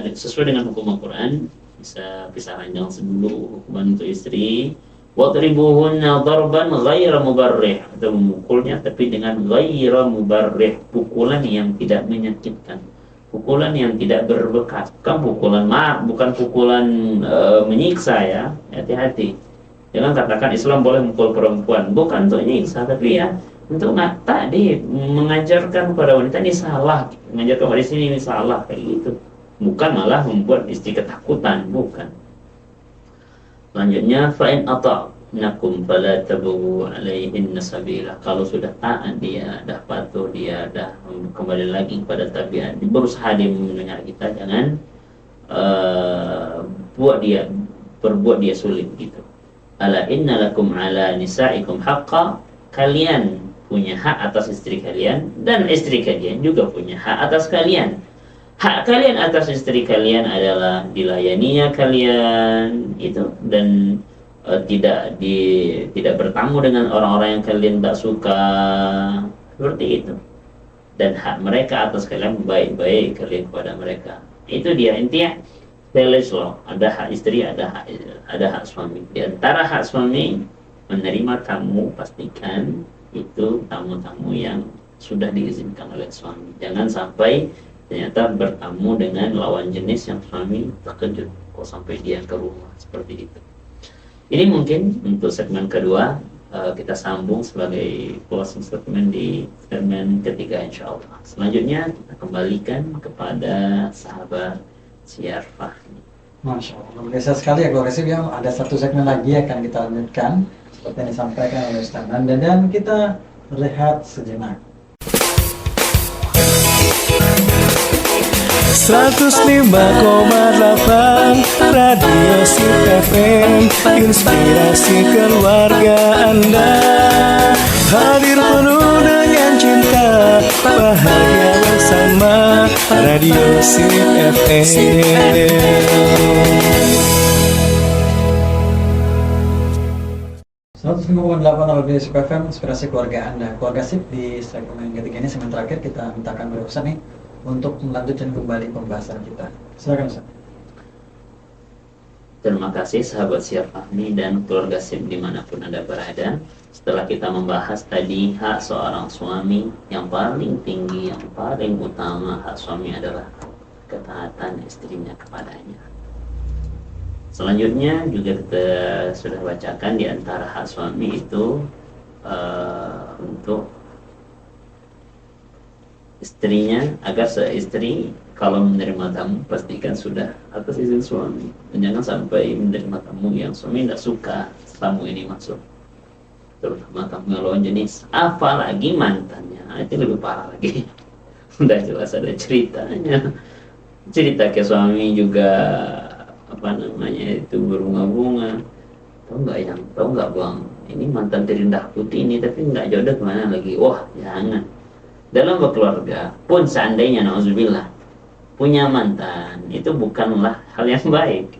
sesuai dengan hukum Al-Quran, bisa pisah ranjang sebelum hukuman untuk istri. Wadribuhunna darban ghaira mubarrih, atau memukulnya tapi dengan ghaira mubarrih, pukulan yang tidak menyakitkan, pukulan yang tidak berbekas, bukan pukulan menyiksa ya. Hati-hati, jangan katakan Islam boleh mukul perempuan, bukan untuk menyiksa, tapi ya untuk tadi mengajarkan kepada wanita ini salah, mengajarkan pada sini ini salah, kayak gitu, bukan malah membuat istri ketakutan, bukan. Selanjutnya, fa'in ata'nakum fala tabghu 'alaihinna sabila. Kalau sudah taat dia, dah patuh dia, dah kembali lagi kepada tabiat, berusaha dia mendengar kita, jangan berbuat dia sulit gitu. Ala inna lakum 'ala nisa'ikum haqqa. Kalian punya hak atas istri kalian, dan istri kalian juga punya hak atas kalian. Hak kalian atas istri kalian adalah dilayaninya kalian itu, dan tidak bertamu dengan orang-orang yang kalian tak suka, seperti itu. Dan hak mereka atas kalian, baik-baik kalian kepada mereka. Itu dia intinya. Balance loh, ada hak istri, ada hak suami. Di antara hak suami, menerima tamu, pastikan itu tamu-tamu yang sudah diizinkan oleh suami. Jangan sampai ternyata bertamu dengan lawan jenis yang suami terkejut kok sampai dia ke rumah, seperti itu. Ini mungkin untuk segmen kedua, kita sambung sebagai closing statement di segmen ketiga insyaallah. Selanjutnya kita kembalikan kepada sahabat Syiar Fahmi. Masya Allah, luar biasa sekali ya keluarga ya. Ada satu segmen lagi akan kita lanjutkan seperti yang disampaikan oleh Ustaz Nanda, dan kita rehat sejenak. 105,8 Radio Sip FM, inspirasi keluarga Anda. Hadir penuh dengan cinta, bahagia bersama Radio Sip FM. 105,8 Radio Sip FM, inspirasi keluarga Anda. Keluarga Sip, di segmen ketiga ini, segmen terakhir, kita mintakan kepada Ustaz nih untuk melanjutkan kembali pembahasan kita. Silakan Ustaz. Terima kasih sahabat Syiar Fahmi dan keluarga Sip dimanapun Anda berada. Setelah kita membahas tadi hak seorang suami, yang paling tinggi, yang paling utama hak suami adalah ketaatan istrinya kepadanya. Selanjutnya juga kita sudah bacakan di antara hak suami itu untuk istrinya, agar seistri kalau menerima tamu pastikan sudah atas izin suami, dan jangan sampai menerima tamu yang suami tidak suka tamu ini masuk, terutama tamu yang lawan jenis, apalagi mantannya. Itu lebih parah lagi. Udah jelas ada ceritanya, cerita ke suami juga itu berbunga-bunga. Tahu nggak bang, ini mantan terindah putih ini, tapi nggak jodoh kemana lagi. Wah jangan. Dalam berkeluarga pun seandainya na'udzubillah punya mantan, itu bukanlah hal yang baik.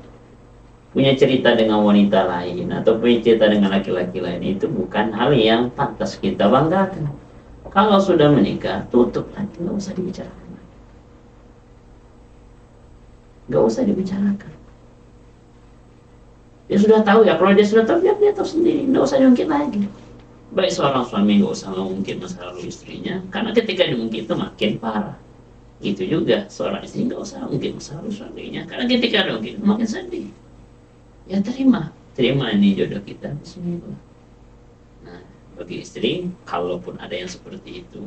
Punya cerita dengan wanita lain atau punya cerita dengan laki-laki lain, itu bukan hal yang pantas kita banggakan. Kalau sudah menikah, tutup lagi, nggak usah dibicarakan. Nggak usah dibicarakan. Dia sudah tahu ya, kalau dia sudah tahu, dia tahu sendiri, nggak usah jungkit lagi. baik seorang suami nggak usah mengungkit masa lalu istrinya, karena ketika diungkit itu makin parah. Itu juga seorang istri nggak usah mungkin masa lalu suaminya, karena ketika diungkit itu makin sedih. Ya terima ini jodoh kita, bismillah. Nah, bagi istri, kalaupun ada yang seperti itu,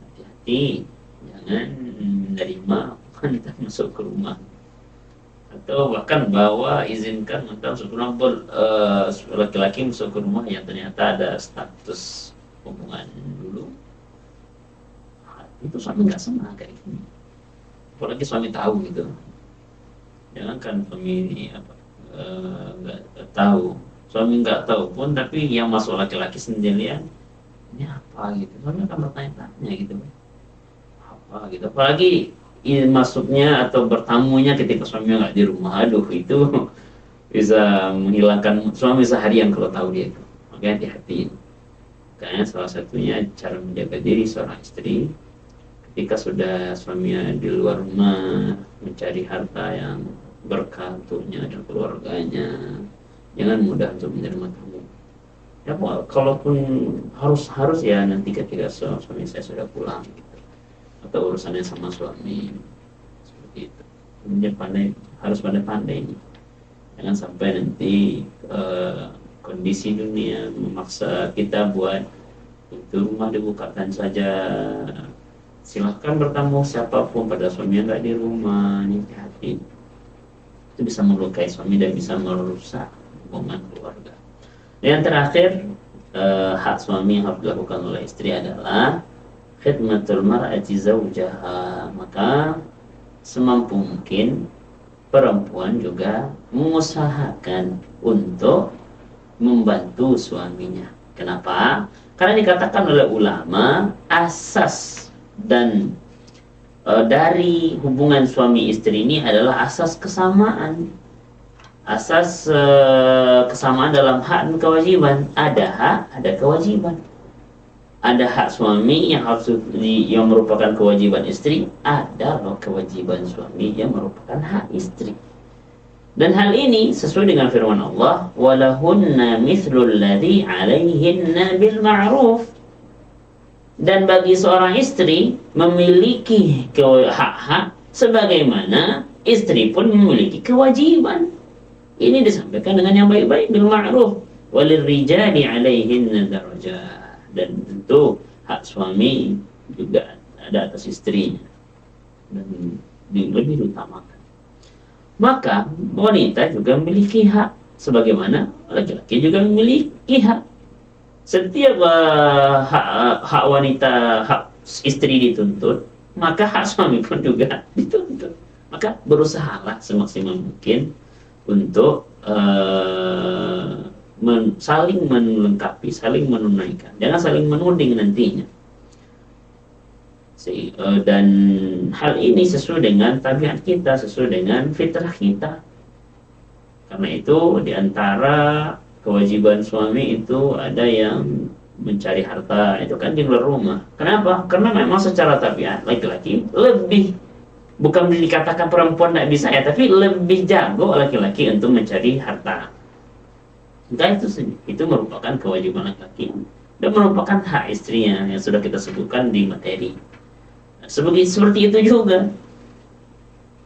hati-hati, jangan menerima wanita masuk ke rumah, atau bahkan izinkan untuk masuk ke rumah laki-laki masuk ke rumah yang ternyata ada status hubungan dulu. Itu suami nggak senang kayak gini, apalagi suami tahu gitu. Jangankan suami nggak tahu, suami nggak tahu pun, tapi yang masuk laki-laki sendirian, ini apa gitu, suami akan bertanya-tanya gitu, apa gitu. Apalagi masuknya atau bertamunya ketika suaminya nggak di rumah, aduh itu bisa menghilangkan suami seharian kalau tahu dia itu. Makanya hati-hati. Karena salah satunya cara menjaga diri seorang istri ketika sudah suaminya di luar rumah mencari harta yang berkah untuknya dan keluarganya, jangan mudah untuk menerima tamu. Ya kalaupun harus ya nanti ketika suami saya sudah pulang gitu, atau urusannya sama suami seperti itu. Kemudian harus pandai-pandai. Jangan sampai nanti kondisi dunia memaksa kita buat itu rumah dibukakan saja. Silahkan bertamu siapapun pada suami yang nggak di rumah, hati-hati. Itu bisa melukai suami dan bisa merusak hubungan keluarga. Yang terakhir, hak suami yang harus dilakukan oleh istri adalah khidmatul mar'ati zawjaha. Maka semampu mungkin perempuan juga mengusahakan untuk membantu suaminya. Kenapa? Karena dikatakan oleh ulama, asas dan dari hubungan suami istri ini adalah asas kesamaan. Asas kesamaan dalam hak dan kewajiban. Ada hak, ada kewajiban. Ada hak suami yang yang merupakan kewajiban istri, ada loh kewajiban suami yang merupakan hak istri. Dan hal ini sesuai dengan firman Allah, walahunna mithlul ladzi 'alaihinna bil ma'ruf. Dan bagi seorang istri memiliki hak-hak sebagaimana istri pun memiliki kewajiban. Ini disampaikan dengan yang baik-baik, bil ma'ruf. Walirrijali 'alaihinna darajat. Dan tentu hak suami juga ada atas istrinya dan lebih diutamakan. Maka wanita juga memiliki hak sebagaimana laki-laki juga memiliki hak. Setiap hak wanita, hak istri dituntut, maka hak suami pun juga dituntut. Maka berusahalah semaksimal mungkin untuk saling melengkapi, saling menunaikan. Jangan saling menuding nantinya. Dan hal ini sesuai dengan tabiat kita, sesuai dengan fitrah kita. Karena itu diantara kewajiban suami itu ada yang mencari harta, itu kan di luar rumah. Kenapa? Karena memang secara tabiat laki-laki lebih, bukan dikatakan perempuan tidak bisa ya, tapi lebih jago laki-laki untuk mencari harta. Enggak, itu merupakan kewajiban laki-laki dan merupakan hak istrinya yang sudah kita sebutkan di materi. Seperti itu juga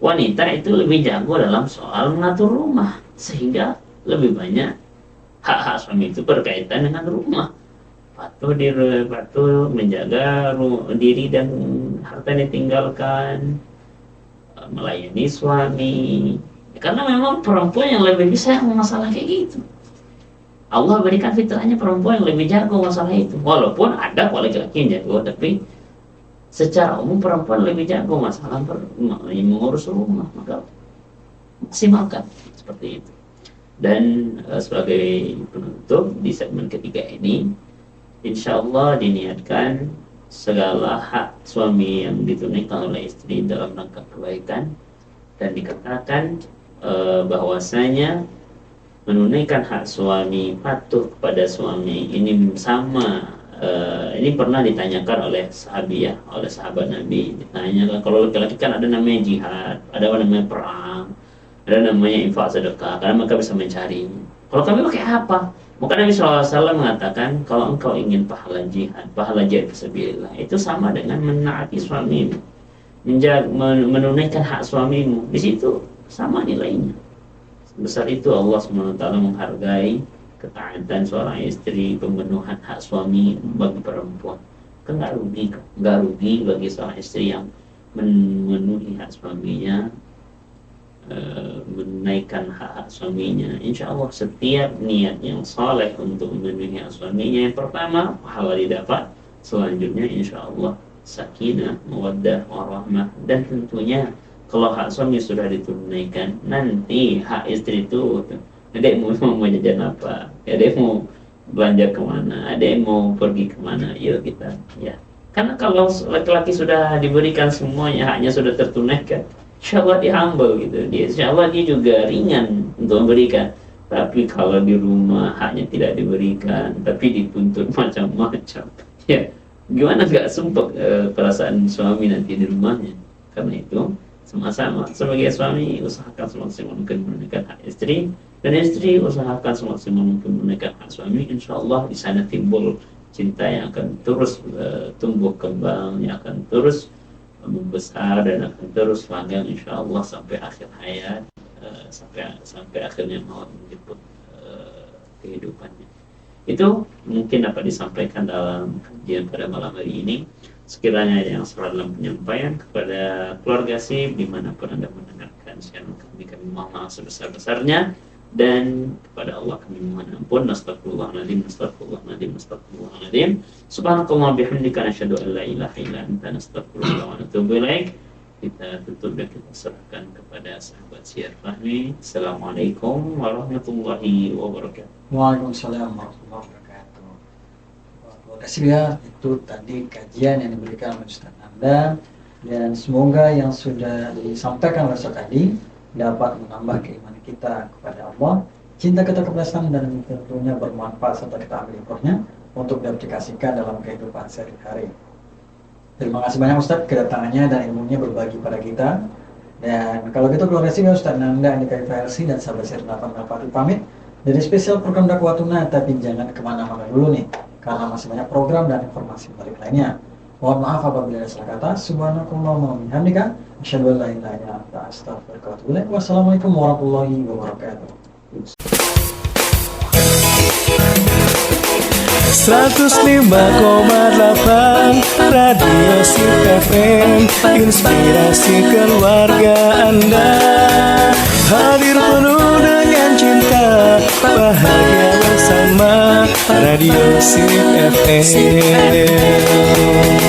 wanita itu lebih jago dalam soal mengatur rumah, sehingga lebih banyak hak-hak suami itu berkaitan dengan rumah. Patuh menjaga diri dan harta yang ditinggalkan, melayani suami. Karena memang perempuan yang lebih bisa masalah kayak gitu. Allah berikan fitrahnya perempuan yang lebih jago masalah itu. Walaupun ada laki-laki yang jago, tapi secara umum perempuan lebih jago masalah mengurus rumah. Maka maksimalkan seperti itu. Dan sebagai penutup di segmen ketiga ini, insya Allah diniatkan segala hak suami yang ditunaikan oleh istri dalam rangka kebaikan, dan dikatakan bahwasanya menunaikan hak suami, patuh kepada suami ini sama. Ini pernah ditanyakan oleh sahabiah, oleh sahabat Nabi. Ditanyakan, kalau laki-laki kan ada namanya jihad, ada namanya perang, ada namanya infak sedekah, karena mereka bisa mencari. Kalau kami pakai apa? Maka Nabi SAW mengatakan, kalau engkau ingin pahala jihad fisabilillah, itu sama dengan menaati suamimu, menunaikan hak suamimu. Di situ sama nilainya. Sebesar itu Allah SWT menghargai ketaatan seorang istri, pemenuhan hak suami bagi perempuan. Kan nggak rugi bagi seorang istri yang memenuhi hak suaminya, menaikkan hak suaminya. Insya Allah setiap niat yang saleh untuk memenuhi hak suaminya, yang pertama pahala didapat, selanjutnya insya Allah sakinah, mawaddah, warahmah, dan tentunya kalau hak suami sudah ditunaikan, nanti hak istri itu, adek mau jajan apa, adek mau belanja kemana, adek mau pergi kemana, yuk kita ya. Karena kalau laki-laki sudah diberikan semuanya, haknya sudah tertunaikan, insya Allah dia humble gitu, insya Allah dia juga ringan untuk memberikan. Tapi kalau di rumah haknya tidak diberikan, tapi dituntut macam-macam, ya gimana nggak sumpah perasaan suami nanti di rumahnya. Karena itu sama-sama sebagai suami usahakan semaksimal mungkin menunaikan hak istri, dan istri usahakan semaksimal mungkin menunaikan hak suami. Insya Allah di sana timbul cinta yang akan terus tumbuh kembang, yang akan terus membesar dan akan terus langgeng insya Allah sampai akhir hayat, sampai akhirnya maut menjemput kehidupannya. Itu mungkin dapat disampaikan dalam kajian pada malam hari ini. Sekiranya yang salah dalam penyampaian, kepada keluarga SIP dimanapun Anda mendengarkan siaran kami mohon maaf sebesar-besarnya, dan kepada Allah kami mohon ampun. Astagfirullahaladzim, astagfirullahaladzim, astagfirullahaladzim. Subhanakallah bihamdika nasyhadu an la ilaha illa anta nastaghfiruka wa natubu ilaik. Kita tutup dan kita serahkan kepada sahabat Syiar Fahmi. Assalamualaikum warahmatullahi wabarakatuh. Waalaikumsalam warahmatullahi wabarakatuh. Terima kasih ya, itu tadi kajian yang diberikan oleh Ustaz Nanda, dan semoga yang sudah disampaikan oleh Ustaz tadi dapat menambah keimanan kita kepada Allah, cinta kita kepada Islam, dan tentunya bermanfaat serta kita ambil ibrahnya untuk diaplikasikan dalam kehidupan sehari-hari. Terima kasih banyak Ustaz kedatangannya dan ilmunya berbagi pada kita. Dan kalau gitu keluarga SIP, Ustaz Nanda Andika FHLC dan sahabat Syiar 8 pamit dari spesial program dakwah tuna, tapi jangan kemana-mana dulu nih, karena masih banyak program dan informasi menarik lainnya. Mohon maaf apabila ada salah kata. Subhanakallahumma wa bihamdika asyhadu an la ilaha illa anta astaghfiruka wa atubu ilaik. Wassalamualaikum warahmatullahi wabarakatuh. 105,8 Radio SIP FM, inspirasi keluarga Anda. Hadir penuh dengan cinta, bahagia bersama Radio SIP FM.